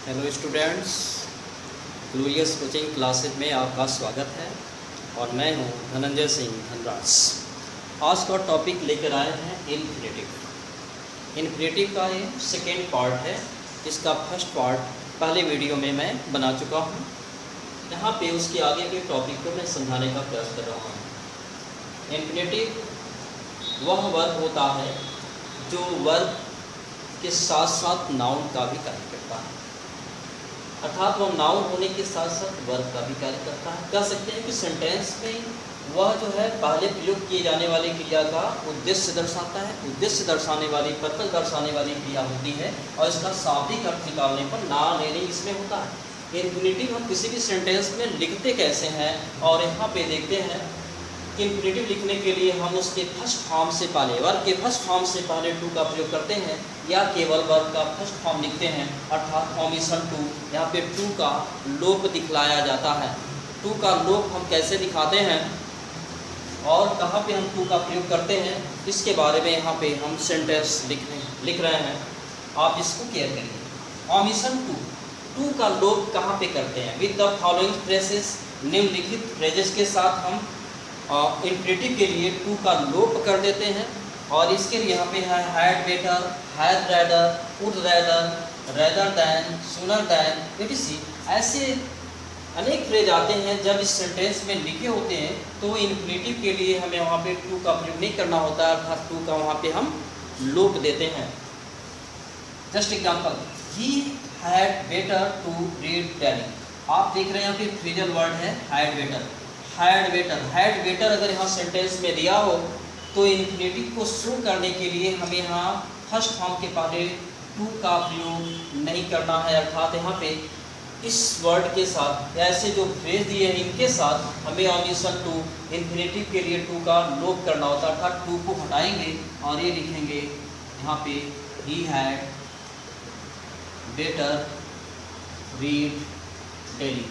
Hello students, glorious coaching classes में आपका स्वागत है और मैं हूं धनंजय सिंह धनराज। आज का टॉपिक लेकर आए हैं इन्फिनेटिव। इन्फिनेटिव का ये सेकेंड पार्ट है। इसका फर्स्ट पार्ट पहले वीडियो में मैं बना चुका हूं। यहाँ पे उसके आगे के टॉपिक को मैं समझाने का प्रयास कर रहा हूँ। इन्फिनेटिव वह वर्ब होता है जो वर्ब के साथ साथ नाउन का भी कार्य करता है, अर्थात वह नाउन होने के साथ साथ वर्ब का भी कार्य करता है। कह सकते हैं कि सेंटेंस में वह जो है पहले प्रयोग किए जाने वाली क्रिया का उद्देश्य दर्शाता है, उद्देश्य दर्शाने वाली, पर्पस दर्शाने वाली क्रिया होती है और इसका शाब्दिक अर्थ निकालने पर ना मीनिंग इसमें होता है। इन्फिनेटिव हम किसी भी सेंटेंस में लिखते कैसे हैं, और यहाँ पे देखते हैं कि इन्फिनेटिव लिखने के लिए हम उसके फर्स्ट फॉर्म से पहले, वर्ब के फर्स्ट फॉर्म से पहले टू का प्रयोग करते हैं या केवल वर्ब का फर्स्ट फॉर्म लिखते हैं, अर्थात ओमिशन टू। यहाँ पे टू का लोप दिखलाया जाता है। टू का लोप हम कैसे दिखाते हैं और कहाँ पे हम टू का प्रयोग करते हैं, इसके बारे में यहाँ पे हम सेंटेंस लिख रहे हैं। आप इसको केयर करिए। ओमिशन टू, टू का लोप कहाँ पे करते हैं? विद द फॉलोइंग फ्रेजेस, निम्नलिखित फ्रेजेस के साथ हम इन्फिनेटिव के लिए टू का लोप कर देते हैं। और इसके लिए यहाँ पे है had better, had rather, would rather, rather than, sooner than, etc। ऐसे अनेक फ्रेज आते हैं जब इस सेंटेंस में लिखे होते हैं तो इन्फिनेटिव के लिए हमें वहाँ पे टू का प्रयोग नहीं करना होता है, अर्थात टू का वहाँ पे हम लोप देते हैं। Just example, he had better to read daily. आप देख रहे हैं यहाँ पे फ्रेजल वर्ड है had better. Had better, had better अगर यहाँ सेंटेंस में दिया हो तो इन्फिनेटिव को शो करने के लिए हमें यहाँ फर्स्ट फॉर्म के पहले टू का प्रयोग नहीं करना है, अर्थात यहाँ पे इस वर्ड के साथ, ऐसे जो फ्रेज दिए हैं इनके साथ हमें ओमिशन टू, इन्फिनेटिव के लिए टू का लोप करना होता है, अर्थात टू को हटाएंगे और ये लिखेंगे यहाँ पे ही हैड बेटर रीड डेली।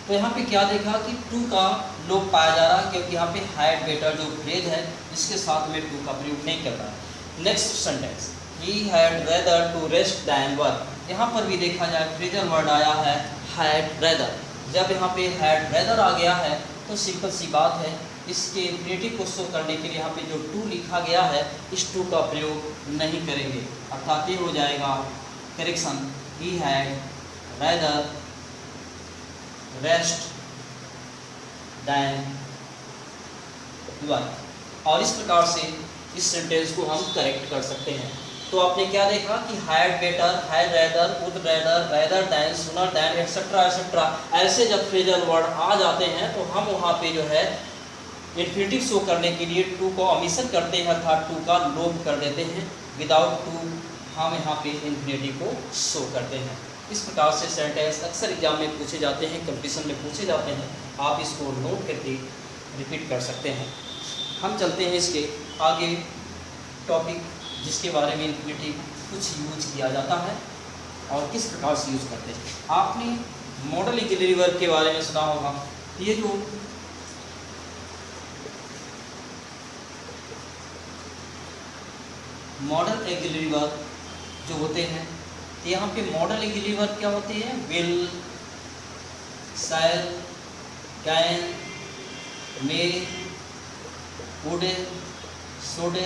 तो यहाँ पे क्या देखा कि टू का लोप पाया जा रहा है, क्योंकि यहाँ पे हैड बेटर जो फ्रेज है इसके साथ में टू का प्रयोग नहीं कर रहा है। Next sentence, he had rather to rest than work. यहाँ पर भी देखा जाए फ्रेजल वर्ड आया है हैड रेदर। जब यहाँ पे हैड रेदर आ गया है तो सिंपल सी बात है, इसके इन्फिनेटिव को शो करने के लिए यहाँ पे जो टू लिखा गया है इस टू का प्रयोग नहीं करेंगे, अर्थात ये हो जाएगा correction, he had rather rest than work. और इस प्रकार से इस सेंटेंस को हम करेक्ट कर सकते हैं। तो आपने क्या देखा कि had better, had rather, would rather, rather than, sooner than, et cetera et cetera, ऐसे जब फ्रेजल वर्ड आ जाते हैं तो हम वहाँ पे जो है इन्फिनेटिव शो करने के लिए टू को ओमिशन करते हैं, अर्थात टू का लोप कर देते हैं। विदाउट टू हम यहाँ पे इन्फिनेटिव को शो करते हैं। इस प्रकार से सेंटेंस अक्सर एग्जाम में पूछे जाते हैं, कंपटीशन में पूछे जाते हैं। आप इसको नोट करके रिपीट कर सकते हैं। हम चलते हैं इसके आगे टॉपिक, जिसके बारे में इन्फिनेटिव कुछ यूज किया जाता है और किस प्रकार से यूज करते हैं। आपने मॉडल ऑक्सिलरी वर्ब के बारे में सुना होगा। ये जो मॉडल ऑक्सिलरी वर्ब जो होते हैं, यहाँ पे मॉडल ऑक्सिलरी वर्ब क्या होते हैं? Will, shall, can, may, would, should,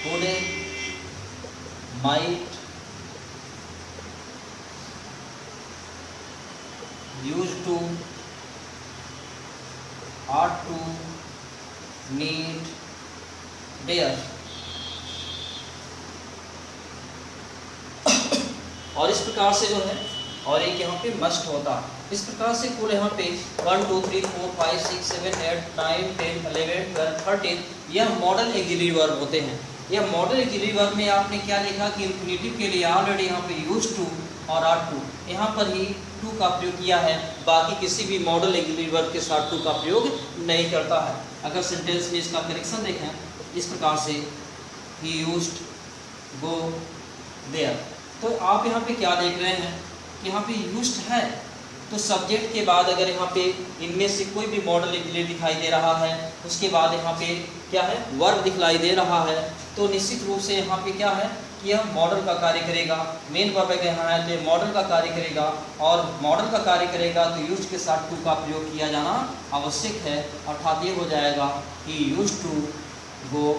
could, might, use to, ought to, need, dare. और इस प्रकार से जो है, और एक यहाँ पे मस्ट होता। इस प्रकार से कुल यहाँ पे 1 2 3 4 5 6 7 8 9 10 11 12 13 यह मॉडल ऑक्सिलरी वर्ब होते हैं। यह मॉडल ऑक्सिलरी वर्ब में आपने क्या देखा कि इन्फिनेटिव के लिए ऑलरेडी यहाँ पे यूज टू और आर टू, यहाँ पर ही टू का प्रयोग किया है। बाकी किसी भी मॉडल ऑक्सिलरी वर्ब के साथ टू का प्रयोग नहीं करता है। अगर सेंटेंस में इसका करेक्शन देखें इस प्रकार से, ही यूज्ड, गो, देयर, तो आप यहाँ पे क्या देख रहे हैं कि यहाँ पे यूज्ड है तो सब्जेक्ट के बाद अगर यहाँ पे इनमें से कोई भी मॉडल दिखाई दे रहा है, उसके बाद यहाँ पे क्या है, वर्ब दिखलाई दे रहा है, तो निश्चित रूप से यहाँ पे क्या है कि यह मॉडल का कार्य करेगा। मेन वर्ब अगर यहाँ है तो ये मॉडल का कार्य करेगा, और मॉडल का कार्य करेगा तो यूज्ड के साथ टू का प्रयोग किया जाना आवश्यक है, अर्थात ये हो जाएगा he used to go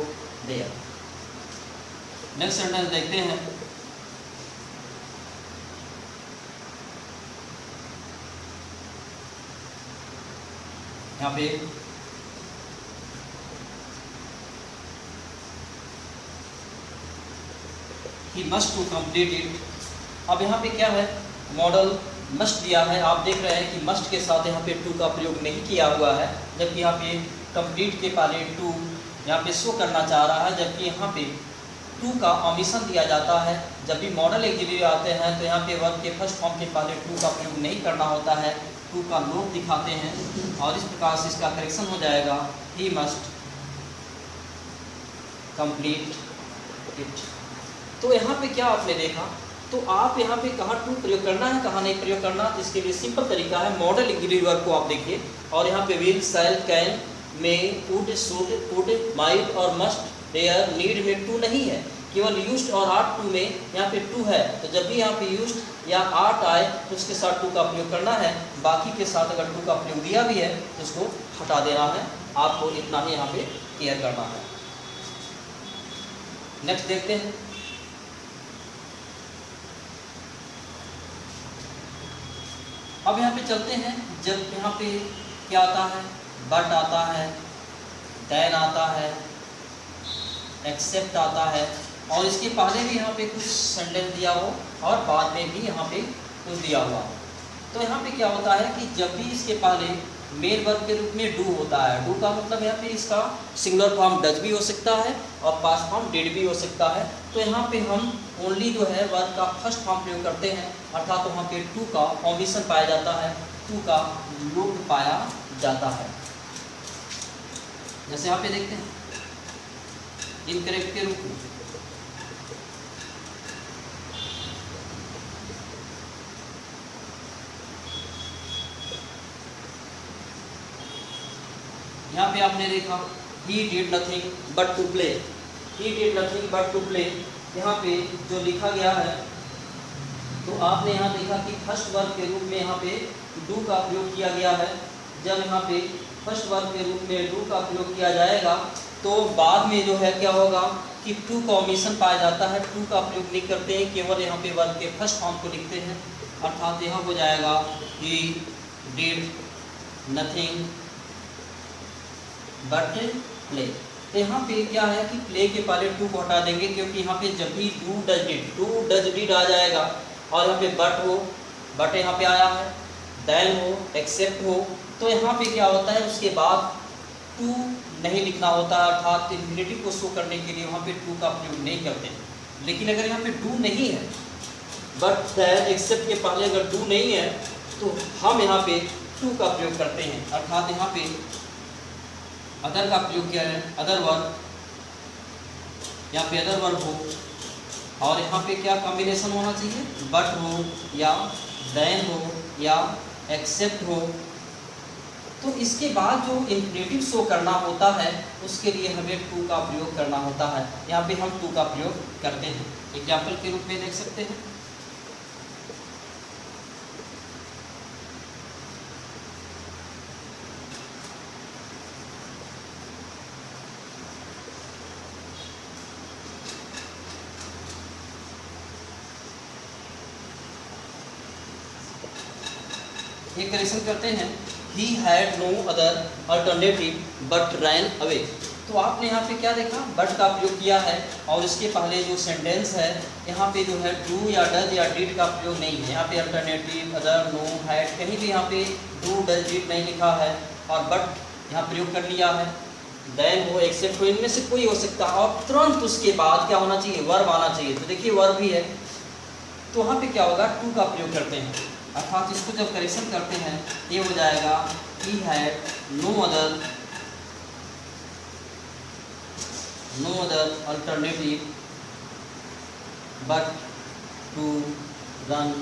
there. Next sentence देखते हैं। यहाँ पे he must to complete it। अब यहाँ पे क्या है, मॉडल मस्ट दिया है, आप देख रहे हैं कि मस्ट के साथ यहाँ पे टू का प्रयोग नहीं किया हुआ है, जबकि यहाँ पे कंप्लीट के पहले टू यहाँ पे शो करना चाह रहा है, जबकि यहाँ पे टू का ओमिशन दिया जाता है। जब भी मॉडल एक्सिलरी आते हैं तो यहाँ पे वर्ब के फर्स्ट फॉर्म के पहले टू का प्रयोग नहीं करना होता है, टू का लोग दिखाते हैं, और इस प्रकार से इसका करेक्शन हो जाएगा ही मस्ट कंप्लीट इट। तो यहाँ पे क्या आपने देखा, तो आप यहाँ पे कहाँ टू प्रयोग करना है, कहाँ नहीं प्रयोग करना, तो इसके लिए सिंपल तरीका है, मॉडल एक्सिलरी वर्ब को आप देखिए, और यहाँ पे will, shall, can, may, would, should, could, might और मस्ट, देयर, नीड में टू नहीं है, केवल यूज्ड और आर्ट टू में यहाँ पे टू है। तो जब भी यहाँ पे यूज्ड या आर्ट आए तो उसके साथ टू का प्रयोग करना है, बाकी के साथ अगर टू का प्रयोग दिया भी है तो उसको हटा देना है, आपको इतना ही यहाँ पे केयर करना है। नेक्स्ट देखते हैं। अब यहाँ पे चलते हैं, जब यहाँ पे क्या आता है, बट आता है, देन आता है, एक्सेप्ट आता है, और इसके पहले भी यहाँ पे कुछ सेंटेंस दिया हो और बाद में भी यहाँ पे कुछ दिया हुआ हो। तो यहाँ पे क्या होता है कि जब भी इसके पहले मेन वर्ब के रूप में डू होता है, डू का मतलब यहाँ पे इसका सिंगुलर फॉर्म डज भी हो सकता है और पास्ट फॉर्म डिड भी हो सकता है। तो यहाँ पे हम ओनली जो है वर्ब का फर्स्ट फॉर्म प्रयोग करते हैं, अर्थात तो वहाँ पे टू का ओमिशन पाया जाता है, टू का लोप पाया जाता है। जैसे यहाँ पे देखते हैं इनकरेक्ट के रूप में, यहाँ पे आपने देखा he did nothing but to play, he did nothing but to play। यहाँ पे जो लिखा गया है, तो आपने यहाँ देखा कि फर्स्ट वर्ब के रूप में यहाँ पे डू का प्रयोग किया गया है। जब यहाँ पे फर्स्ट वर्ब के रूप में डू का प्रयोग किया जाएगा तो बाद में जो है क्या होगा कि टू का ओमिशन पाया जाता है, टू का प्रयोग नहीं करते हैं, केवल यहाँ पे वर्ब के फर्स्ट फॉर्म को लिखते हैं, अर्थात यह हो जाएगा he did nothing but play. तो यहाँ पे क्या है कि प्ले के पहले टू को हटा देंगे, क्योंकि यहाँ पे जब भी डू डज डिड आ जाएगा और यहाँ पे बट हो, बट यहाँ पे आया है, देन हो, एक्सेप्ट हो, तो यहाँ पे क्या होता है उसके बाद टू नहीं लिखना होता है, अर्थात इन्फिनिटिव को शो करने के लिए वहाँ पे टू का प्रयोग नहीं करते। लेकिन अगर यहाँ पे डू नहीं है, बट देन एक्सेप्ट के पहले अगर डू नहीं है तो हम यहाँ पे टू का प्रयोग करते हैं, अर्थात यहाँ पे अदर का प्रयोग किया है, अदर वर्ब, यहाँ पे अदर वर्ब हो, और यहाँ पे क्या कॉम्बिनेशन होना चाहिए, बट हो या देन हो या एक्सेप्ट हो। तो इसके बाद जो इन्फिनिटिव शो करना होता है उसके लिए हमें टू का प्रयोग करना होता है, यहाँ पे हम टू का प्रयोग करते हैं। एग्जाम्पल के रूप में देख सकते हैं, एक करेक्शन करते हैं, he had no other alternative but ran away। तो आपने यहाँ पे क्या देखा, बट का प्रयोग किया है, और इसके पहले जो सेंटेंस है यहाँ पे जो है डू या डज या डिड का प्रयोग नहीं है, यहाँ पे अल्टरनेटिव, अदर, नो, हैड, कहीं भी यहाँ पे डू डज डिड नहीं लिखा है, और बट यहाँ प्रयोग कर लिया है, देन हो, एक्सेप्ट हो, इनमें से कोई हो सकता है, और तुरंत उसके बाद क्या होना चाहिए, वर्ब आना चाहिए। तो देखिए वर्ब भी है, तो वहाँ पे क्या होगा, टू का प्रयोग करते हैं, अर्थात इसको जब करेक्शन करते हैं ये हो जाएगा he had no other alternative but to run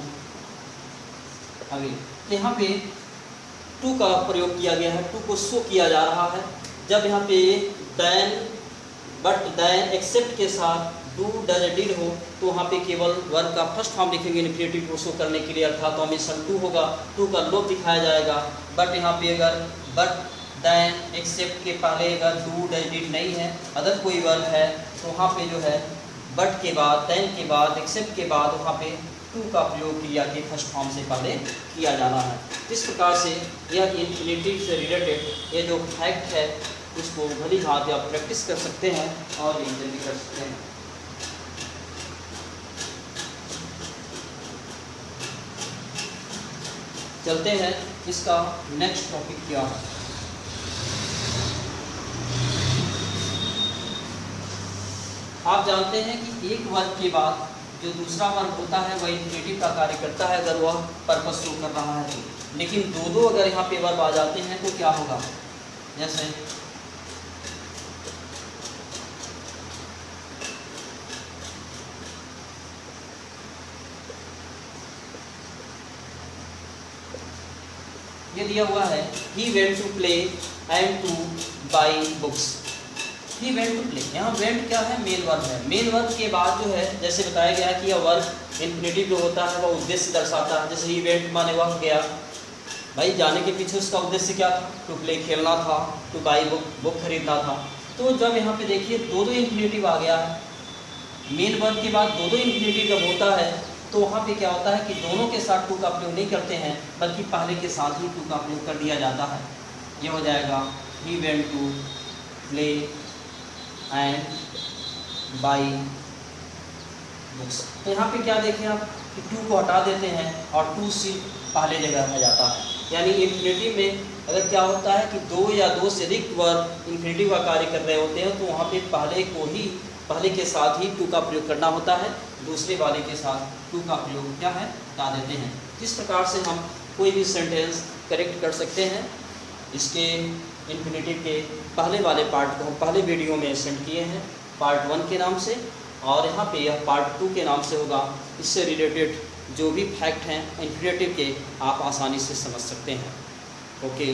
आगे यहाँ पे टू का प्रयोग किया गया है, टू को शो किया जा रहा है। जब यहाँ पे दैन, बट, दैन, एक्सेप्ट के साथ डू, डज, डिड हो तो वहाँ पे केवल वर्ब का फर्स्ट फॉर्म लिखेंगे इन्फिनेटिव को शो करने के लिए, अर्थात तो हमेशा टू होगा, टू का लोप दिखाया जाएगा। बट यहाँ पे अगर बट, दैन, एक्सेप्ट के पहले अगर डू, डज, डिड नहीं है, अदर कोई वर्ब है तो वहाँ पे जो है बट के बाद, दैन के बाद, एक्सेप्ट के बाद वहाँ पे टू का प्रयोग क्रिया के फर्स्ट फॉर्म से पहले किया जाना है। इस प्रकार से यह इन्फिनेटिव से रिलेटेड ये जो फैक्ट है उसको भली भांति आप प्रैक्टिस कर सकते हैं और रिवीजन भी कर सकते हैं। चलते हैं इसका नेक्स्ट टॉपिक क्या है। आप जानते हैं कि एक वर्ब के बाद जो दूसरा वर्ब होता है वह इन्फिनेटिव का कार्य करता है अगर वह पर्पस शो कर रहा है तो। लेकिन दो अगर यहाँ पे वर्ब आ जाते हैं तो क्या होगा, जैसे ये दिया हुआ है he went to play and to buy books. He went to play, यहाँ वेंट क्या है, मेन वर्ब है। मेन वर्ब के बाद जो है जैसे बताया गया कि यह वर्ब इन्फिनेटिव जो होता है वह उद्देश्य दर्शाता है। जैसे ही वेंट माने वह गया, भाई जाने के पीछे उसका उद्देश्य क्या था, टू प्ले खेलना था, टू बाई बुक बुक खरीदना था। तो जब यहाँ पे देखिए दो इन्फिनेटिव आ गया है, मेन वर्ब के बाद दो इन्फिनेटिव जब होता है तो वहाँ पे क्या होता है कि दोनों के साथ टू का प्रयोग नहीं करते हैं बल्कि पहले के साथ ही टू का प्रयोग कर दिया जाता है। ये हो जाएगा he went to play and buy books. तो यहाँ पे क्या देखें आप कि टू को हटा देते हैं और टू सिर्फ पहले जगह आ जाता है। यानी इन्फिनेटिव में अगर क्या होता है कि दो या दो से अधिक वर्ब इन्फिनेटिव का कार्य कर रहे होते हैं तो वहाँ पे पहले के साथ ही टू का प्रयोग करना होता है, दूसरे वाले के साथ टू का प्रयोग क्या है हटा देते हैं। इस प्रकार से हम कोई भी सेंटेंस करेक्ट कर सकते हैं। इसके इन्फिनेटिव के पहले वाले पार्ट को हम पहले वीडियो में सेंड किए हैं पार्ट 1 के नाम से, और यहाँ पे यह पार्ट 2 के नाम से होगा। इससे रिलेटेड जो भी फैक्ट हैं इन्फिनेटिव के आप आसानी से समझ सकते हैं। ओके।